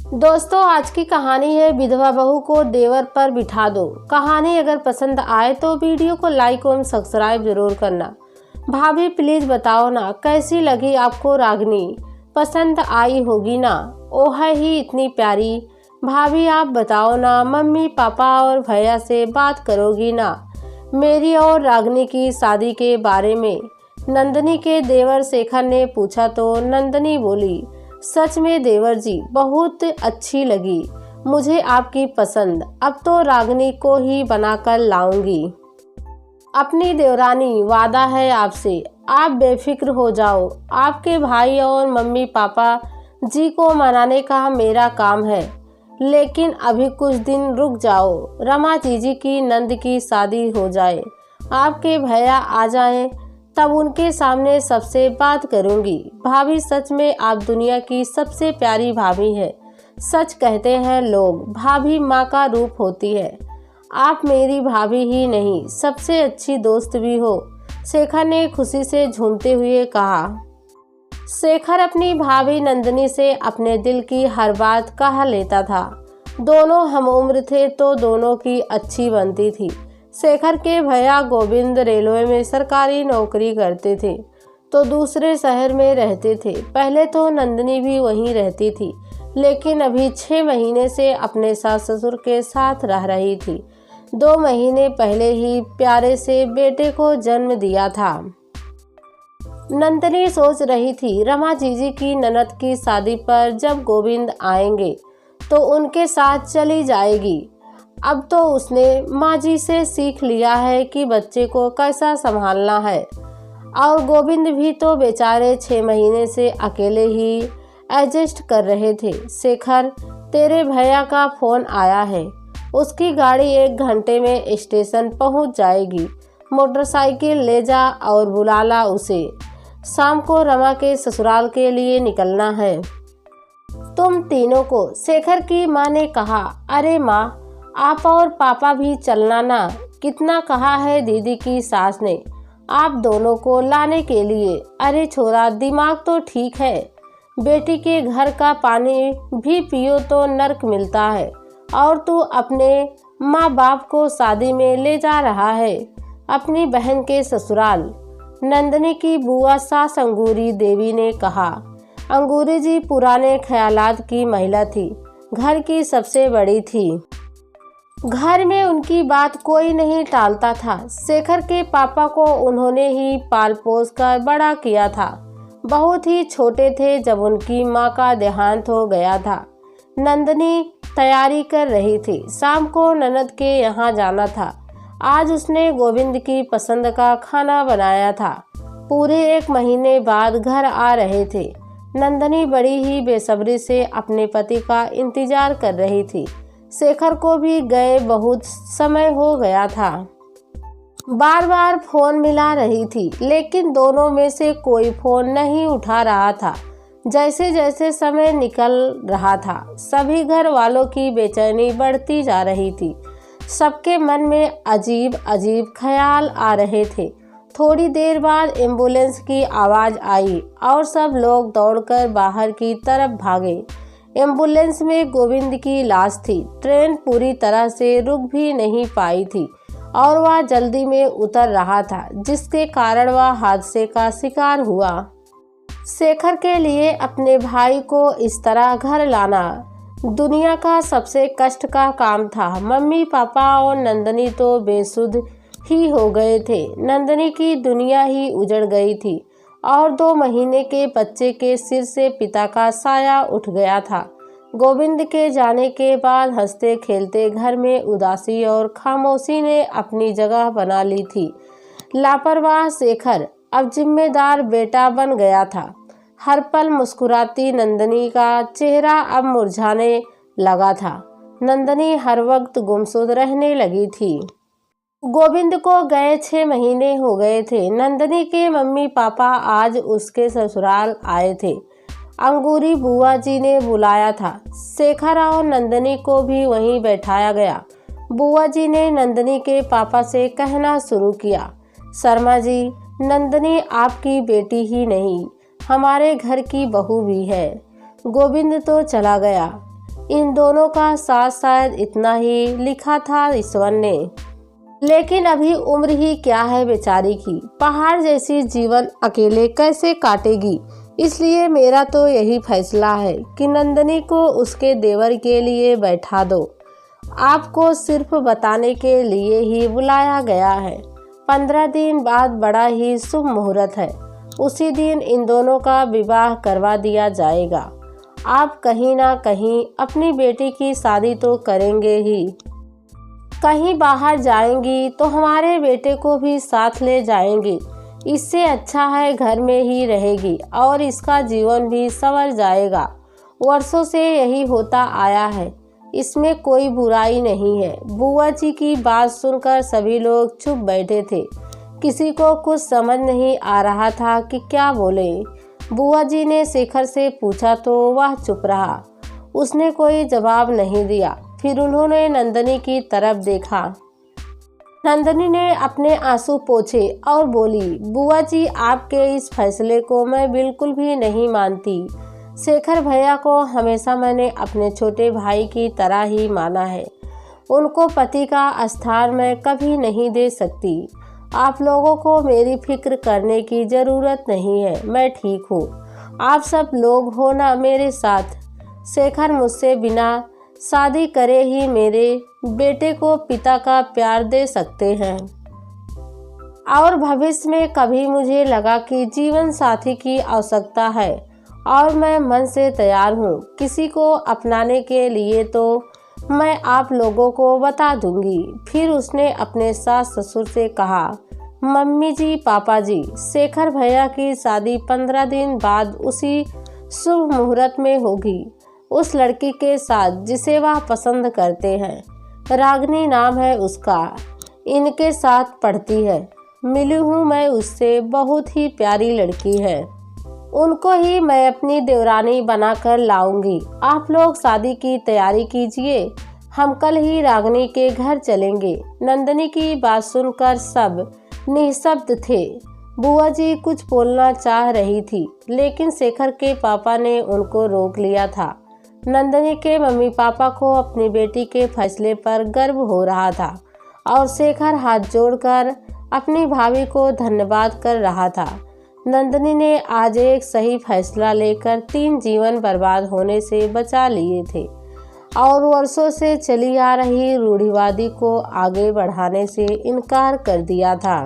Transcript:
दोस्तों, आज की कहानी है विधवा बहू को देवर पर बिठा दो। कहानी अगर पसंद आए तो वीडियो को लाइक और सब्सक्राइब जरूर करना। भाभी प्लीज बताओ ना, कैसी लगी आपको रागनी? पसंद आई होगी ना? ओ है ही इतनी प्यारी। भाभी आप बताओ ना, मम्मी पापा और भैया से बात करोगी ना मेरी और रागनी की शादी के बारे में? नंदनी के देवर शेखर ने पूछा तो नंदनी बोली, सच में देवर जी बहुत अच्छी लगी मुझे आपकी पसंद। अब तो रागनी को ही बनाकर लाऊंगी। अपनी देवरानी, वादा है आपसे, आप बेफिक्र हो जाओ। आपके भाई और मम्मी पापा जी को मनाने का मेरा काम है, लेकिन अभी कुछ दिन रुक जाओ। रमा जीजी की नंद की शादी हो जाए, आपके भैया आ जाएं, तब उनके सामने सबसे बात करूंगी। भाभी सच में आप दुनिया की सबसे प्यारी भाभी है। सच कहते हैं लोग, भाभी माँ का रूप होती है। आप मेरी भाभी ही नहीं, सबसे अच्छी दोस्त भी हो, शेखर ने खुशी से झूमते हुए कहा। शेखर अपनी भाभी नंदनी से अपने दिल की हर बात कह लेता था। दोनों हम उम्र थे तो दोनों की अच्छी बनती थी। शेखर के भैया गोविंद रेलवे में सरकारी नौकरी करते थे तो दूसरे शहर में रहते थे। पहले तो नंदनी भी वहीं रहती थी, लेकिन अभी 6 महीने से अपने सास ससुर के साथ रह रही थी। 2 महीने पहले ही प्यारे से बेटे को जन्म दिया था। नंदनी सोच रही थी रमा जीजी की ननद की शादी पर जब गोविंद आएंगे तो उनके साथ चली जाएगी। अब तो उसने माँ जी से सीख लिया है कि बच्चे को कैसा संभालना है। और गोविंद भी तो बेचारे 6 महीने से अकेले ही एडजस्ट कर रहे थे। शेखर, तेरे भैया का फोन आया है, उसकी गाड़ी 1 घंटे में स्टेशन पहुंच जाएगी। मोटरसाइकिल ले जा और बुला ला उसे। शाम को रमा के ससुराल के लिए निकलना है तुम तीनों को, शेखर की माँ ने कहा। अरे माँ, आप और पापा भी चलना ना। कितना कहा है दीदी की सास ने आप दोनों को लाने के लिए। अरे छोरा, दिमाग तो ठीक है, बेटी के घर का पानी भी पियो तो नर्क मिलता है, और तू अपने माँ बाप को शादी में ले जा रहा है अपनी बहन के ससुराल। नंदनी की बुआ सास अंगूरी देवी ने कहा। अंगूरी जी पुराने ख्यालात की महिला थी, घर की सबसे बड़ी थी। घर में उनकी बात कोई नहीं टालता था। शेखर के पापा को उन्होंने ही पाल पोस कर बड़ा किया था। बहुत ही छोटे थे जब उनकी माँ का देहांत हो गया था। नंदनी तैयारी कर रही थी, शाम को ननद के यहाँ जाना था। आज उसने गोविंद की पसंद का खाना बनाया था। पूरे 1 महीने बाद घर आ रहे थे। नंदनी बड़ी ही बेसब्री से अपने पति का इंतजार कर रही थी। शेखर को भी गए बहुत समय हो गया था। बार बार फोन मिला रही थी, लेकिन दोनों में से कोई फोन नहीं उठा रहा था। जैसे जैसे समय निकल रहा था, सभी घर वालों की बेचैनी बढ़ती जा रही थी। सबके मन में अजीब अजीब ख्याल आ रहे थे। थोड़ी देर बाद एम्बुलेंस की आवाज़ आई और सब लोग दौड़कर बाहर की तरफ भागे। एम्बुलेंस में गोविंद की लाश थी। ट्रेन पूरी तरह से रुक भी नहीं पाई थी और वह जल्दी में उतर रहा था, जिसके कारण वह हादसे का शिकार हुआ। शेखर के लिए अपने भाई को इस तरह घर लाना दुनिया का सबसे कष्ट का काम था। मम्मी पापा और नंदनी तो बेसुध ही हो गए थे। नंदनी की दुनिया ही उजड़ गई थी और 2 महीने के बच्चे के सिर से पिता का साया उठ गया था। गोविंद के जाने के बाद हंसते खेलते घर में उदासी और खामोशी ने अपनी जगह बना ली थी। लापरवाह शेखर अब जिम्मेदार बेटा बन गया था। हर पल मुस्कुराती नंदनी का चेहरा अब मुरझाने लगा था। नंदनी हर वक्त गुमसुद रहने लगी थी। गोविंद को गए 6 महीने हो गए थे। नंदनी के मम्मी पापा आज उसके ससुराल आए थे। अंगूरी बुआ जी ने बुलाया था। शेखर और नंदनी को भी वहीं बैठाया गया। बुआ जी ने नंदनी के पापा से कहना शुरू किया, शर्मा जी, नंदनी आपकी बेटी ही नहीं, हमारे घर की बहू भी है। गोविंद तो चला गया, इन दोनों का साथ शायद इतना ही लिखा था ईश्वर ने। लेकिन अभी उम्र ही क्या है बेचारी की, पहाड़ जैसी जीवन अकेले कैसे काटेगी। इसलिए मेरा तो यही फैसला है कि नंदनी को उसके देवर के लिए बैठा दो। आपको सिर्फ बताने के लिए ही बुलाया गया है। 15 दिन बाद बड़ा ही शुभ मुहूर्त है। उसी दिन इन दोनों का विवाह करवा दिया जाएगा। आप कहीं ना कहीं अपनी बेटी की शादी तो करेंगे ही। कहीं बाहर जाएंगी तो हमारे बेटे को भी साथ ले जाएंगी। इससे अच्छा है घर में ही रहेगी और इसका जीवन भी संवर जाएगा। वर्षों से यही होता आया है, इसमें कोई बुराई नहीं है। बुआ जी की बात सुनकर सभी लोग चुप बैठे थे। किसी को कुछ समझ नहीं आ रहा था कि क्या बोले। बुआ जी ने शेखर से पूछा तो वह चुप रहा। उसने कोई जवाब नहीं दिया। फिर उन्होंने नंदनी की तरफ देखा। नंदनी ने अपने आंसू पोंछे और बोली, बुआ जी आपके इस फैसले को मैं बिल्कुल भी नहीं मानती। शेखर भैया को हमेशा मैंने अपने छोटे भाई की तरह ही माना है। उनको पति का स्थान मैं कभी नहीं दे सकती। आप लोगों को मेरी फिक्र करने की ज़रूरत नहीं है, मैं ठीक हूँ। आप सब लोग हो ना मेरे साथ। शेखर मुझसे बिना शादी करे ही मेरे बेटे को पिता का प्यार दे सकते हैं। और भविष्य में कभी मुझे लगा कि जीवन साथी की आवश्यकता है और मैं मन से तैयार हूँ किसी को अपनाने के लिए, तो मैं आप लोगों को बता दूंगी। फिर उसने अपने सास ससुर से कहा, मम्मी जी, पापा जी, शेखर भैया की शादी 15 दिन बाद उसी शुभ मुहूर्त में होगी, उस लड़की के साथ जिसे वह पसंद करते हैं। रागिनी नाम है उसका, इनके साथ पढ़ती है। मिली हूँ मैं उससे, बहुत ही प्यारी लड़की है। उनको ही मैं अपनी देवरानी बनाकर लाऊंगी। आप लोग शादी की तैयारी कीजिए, हम कल ही रागिनी के घर चलेंगे। नंदनी की बात सुनकर सब निःशब्द थे। बुआ जी कुछ बोलना चाह रही थी, लेकिन शेखर के पापा ने उनको रोक लिया था। नंदनी के मम्मी पापा को अपनी बेटी के फैसले पर गर्व हो रहा था और शेखर हाथ जोड़कर अपनी भाभी को धन्यवाद कर रहा था। नंदनी ने आज एक सही फैसला लेकर 3 जीवन बर्बाद होने से बचा लिए थे और वर्षों से चली आ रही रूढ़िवादी को आगे बढ़ाने से इनकार कर दिया था।